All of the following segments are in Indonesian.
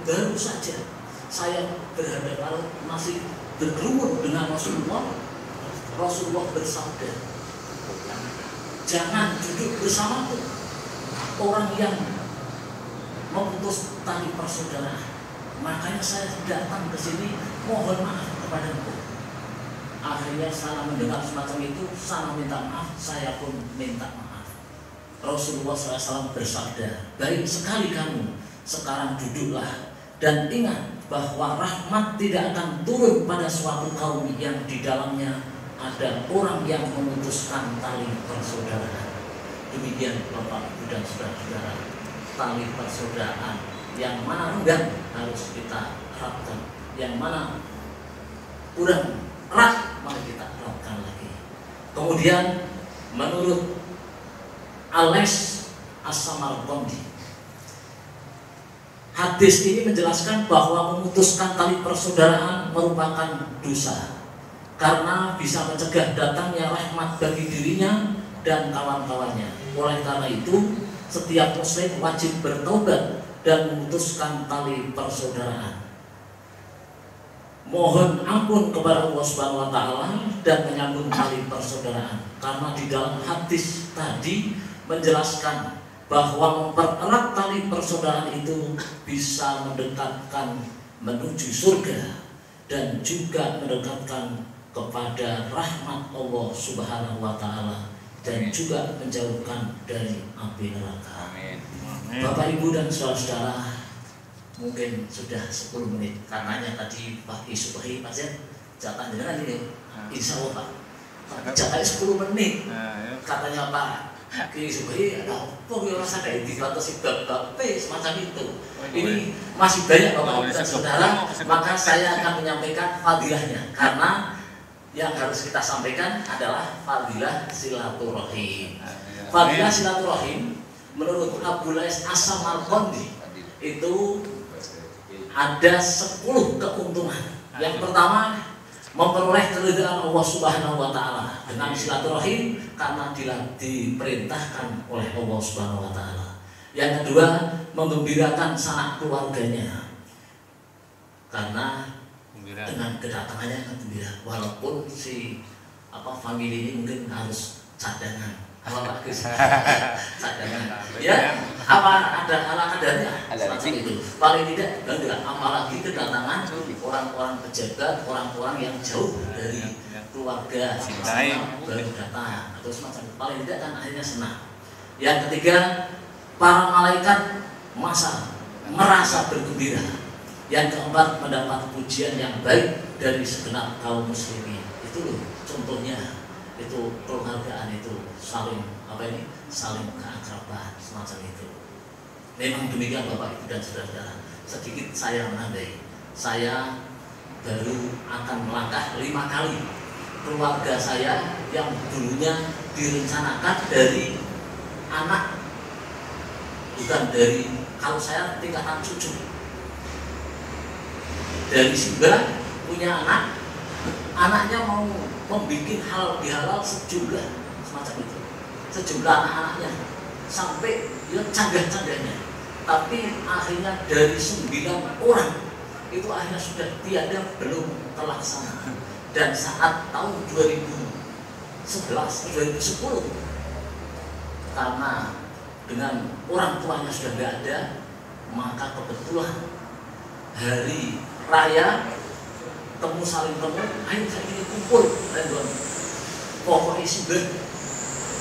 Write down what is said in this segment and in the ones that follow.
baru saja saya berhadapan masih berkerumun dengan Rasulullah. Rasulullah bersabda, jangan duduk bersamaku orang yang memutus tali persaudaraan. Makanya saya datang ke sini mohon maaf kepadamu. Akhirnya saya mendengar semacam itu, saya minta maaf, saya pun minta maaf. Rasulullah SAW bersabda, baik sekali kamu, sekarang duduklah dan ingat bahwa rahmat tidak akan turun pada suatu kaum yang di dalamnya ada orang yang memutuskan tali persaudaraan. Demikian Bapak Ibu dan saudara-saudara, tali persaudaraan yang mana rendah harus kita eratkan, yang mana kurang erat mari kita eratkan lagi. Kemudian menurut Ales As-Samarqandi, hadis ini menjelaskan bahwa memutuskan tali persaudaraan merupakan dosa karena bisa mencegah datangnya rahmat bagi dirinya dan kawan-kawannya. Oleh karena itu, setiap muslim wajib bertaubat dan memutuskan tali persaudaraan. Mohon ampun kepada Allah Subhanahu wa taala dan menyambung tali persaudaraan. Karena di dalam hadis tadi menjelaskan bahwa mempererat tali persaudaraan itu bisa mendekatkan menuju surga dan juga mendekatkan kepada rahmat Allah Subhanahu wa taala dan juga menjauhkan dari api neraka. Amin. Bapak Ibu dan saudara-saudara, mungkin sudah 10 menit karenanya tadi pagi subuhi Pak Zen jatah dengan ini insya Allah Pak jatahnya 10 menit katanya Pak Ki subuhi ada apa yang rasa kayak dibatasi bab-bab semacam itu. Ini masih banyak Bapak Ibu dan saudara, maka saya akan menyampaikan fadilahnya karena yang harus kita sampaikan adalah fadilah silaturahim. Fadilah silaturahim menurut Abu Lais As-Samarqandi itu ada 10 keuntungan. Yang pertama, memperoleh keridhaan Allah Subhanahu wa taala dengan silaturahim karena diperintahkan oleh Allah Subhanahu wa taala. Yang kedua, menggembirakan sanak keluarganya karena dengan kedatangannya akan gembira walaupun si famili ini mungkin harus cadangan cadangan ya ada ala kadarnya semacam itu paling tidak bangga apalagi kedatangan orang-orang pejabat, orang-orang yang jauh dari keluarga baru datang atau semacam itu, paling tidak kan akhirnya senang. Yang ketiga, para malaikat merasa bergembira. Yang keempat, mendapat pujian yang baik dari segenap kaum muslimin. Itu loh contohnya, itu penghargaan itu saling keakraban semacam itu. Memang demikian Bapak Ibu dan saudara-saudara. Sedikit saya menandai, saya baru akan melangkah 5 kali keluarga saya yang dulunya direncanakan dari anak, bukan dari, kalau saya tingkatan cucu. Dari Simba punya anak, anaknya mau membuat hal bihalal sejumlah semacam itu, sejumlah anak-anaknya sampai ya canggah-canggahnya. Tapi akhirnya dari 9 orang itu akhirnya sudah tiada belum terlaksana. Dan saat tahun 2011, 2010 karena dengan orang tuanya sudah tidak ada, maka kebetulan hari raya saling temu, ayo saya ini kumpul dan pokoknya sudah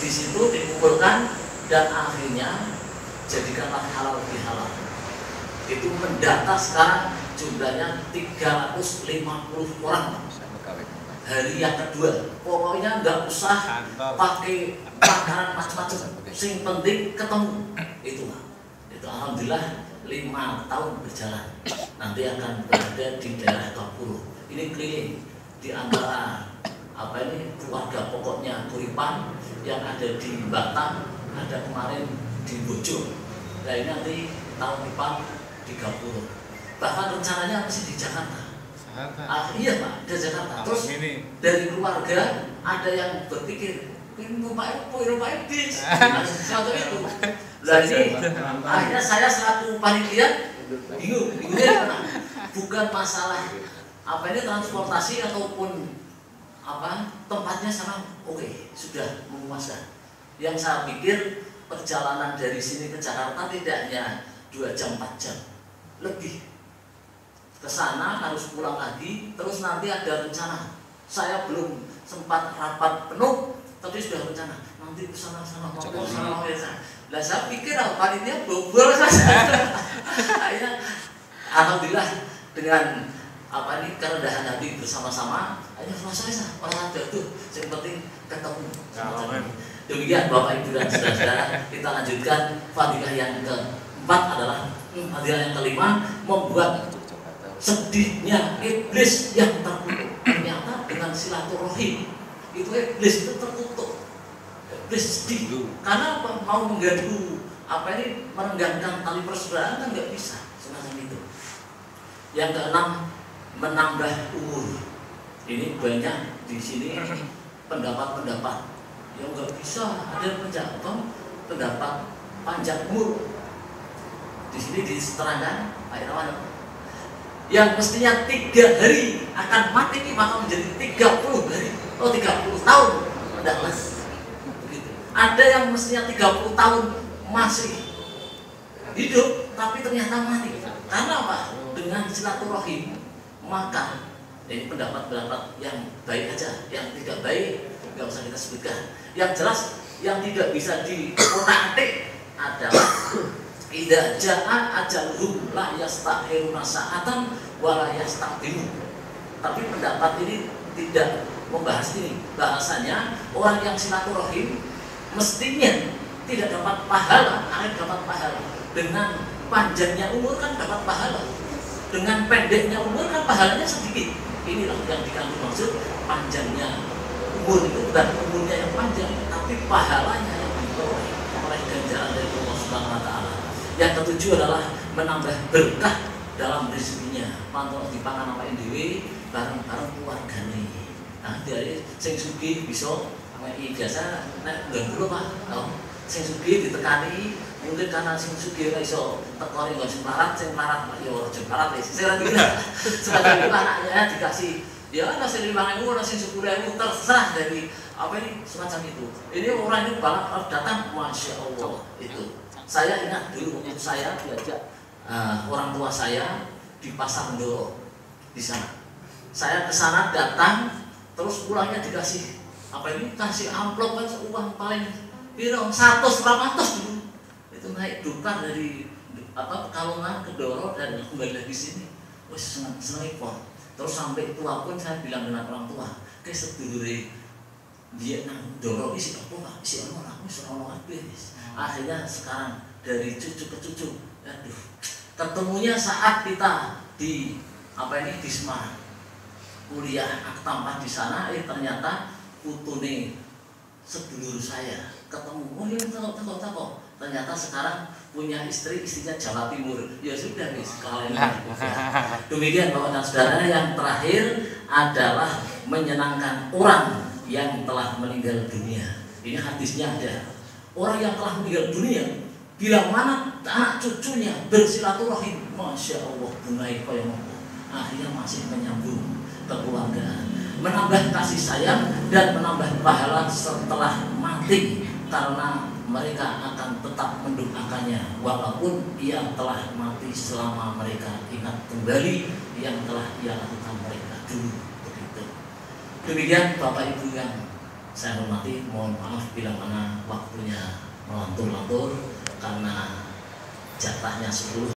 di situ dikumpulkan dan akhirnya jadikanlah halal bihalal. Itu mendata sekarang jumlahnya 350 orang. Hari yang kedua, pokoknya nggak usah pakai makanan macam-macam, sing penting ketemu. Itu alhamdulillah 5 tahun berjalan. Nanti akan berada di daerah Kapuru. Ini keliling di antara keluarga pokoknya Kuripan yang ada di Batam, ada kemarin di Bojo. Nah ini nanti tahun depan di Kapuru. Bahkan rencananya masih di Jakarta. Iya Pak, di Jakarta. Terus dari keluarga ada yang berpikir, bis, sesuatu itu. Nah ini akhirnya saya selaku panitia bingungnya bukan masalah apa ini transportasi ataupun apa tempatnya sangat oke, sudah memuaskan. Yang saya pikir perjalanan dari sini ke Jakarta tidak hanya 2 jam 4 jam lebih. Ke sana harus pulang lagi, terus nanti ada rencana. Saya belum sempat rapat penuh, tapi sudah rencana nanti ke sana mau sana. Lah saya pikir panitia bobol saja. Akhirnya alhamdulillah dengan apa ini kerendahan hati bersama-sama akhirnya selesai orang ada tuh yang penting ketemu. Demikian Bapak Ibu dan saudara-saudara, kita lanjutkan fadilah yang keempat adalah fadilah yang kelima, membuat sedihnya iblis yang terkutuk. Ternyata dengan silaturahim itu iblis itu terkutuk, iblis sedih karena apa? Mau mengganggu apa ini, merenggangkan tali persaudaraan kan nggak bisa semacam itu. Yang keenam, menambah umur. Ini banyak di sini pendapat-pendapat yang nggak bisa ada pendapat panjang umur. Di sini diterangkan Pak Irawan, yang mestinya 3 hari akan mati maka menjadi 30 hari, 30 tahun mendapat. Begitu. Ada yang mestinya 30 tahun masih hidup tapi ternyata mati. Karena apa? Dengan silaturahim. Maka ini pendapat-pendapat yang baik aja, yang tidak baik nggak usah kita sebutkan. Yang jelas yang tidak bisa dikotak-atik adalah idza jaa ajaluhum la yastakhiruna sa'atan wa la yastaqdimun. Tapi pendapat ini tidak membahas ini. Bahasanya orang yang silaturahim mestinya tidak dapat pahala, akan dapat pahala. Dengan panjangnya umur kan dapat pahala. Dengan pendeknya umur kan pahalanya sedikit. Inilah yang dikandung maksud panjangnya umur itu, bukan umurnya yang panjang, tapi pahalanya yang diperoleh oleh ganjaran dari Allah Subhanahu wa Ta'ala. Yang ketujuh adalah menambah berkah dalam rezekinya. Mantul dipangan apa dewe bareng-bareng keluargane. Nah, dari sing sugih bisa biasa nek nganggo Pak. Sing sugih ditekani mungkin karena sing sugih ora iso teko ning sing melarat yo ora melarat wis. Sing ora sebagai anaknya dikasih ya ana sing 5.000 ana sing 10.000 terserah dari apa ini semacam itu. Ini orang ini balap datang, masya Allah itu. Saya ingat dulu waktu saya diajak orang tua saya di Pasar Ndoro di sana. Saya ke sana datang, terus pulangnya dikasih apa ini, kasih amplop kan uang paling piro 100 dulu. Itu naik duka dari apa Pekalongan ke Ndoro dan kembali lagi sini. Wes seneng pon. Terus sampai tua pun saya bilang dengan orang tua, ke sedulure dia nang Ndoro isi apa Pak? Isi orang wis ora habis. Akhirnya sekarang dari cucu ke cucu, aduh, ketemunya saat kita di apa ini di Semarang kuliah aktamah di sana, ternyata putune sedulur saya ketemu, oh ini teko, ternyata sekarang punya istrinya Jawa Timur. Ya sudah nih sekalian. Demikian Bapak dan Saudara, yang terakhir adalah menyenangkan orang yang telah meninggal dunia. Ini hadisnya ada. Orang yang telah meninggal dunia, bila mana anak cucunya bersilaturahim, masya Allah, bungai koyong, akhirnya masih menyambung kekeluargaan, menambah kasih sayang dan menambah pahala setelah mati, karena mereka akan tetap mendoakannya walaupun ia telah mati selama mereka ingat kembali yang telah ia lakukan mereka dulu. Begitu. Demikian Bapak Ibu yang saya hormati, mohon maaf bila mana waktunya melantur-lantur karena jatahnya 10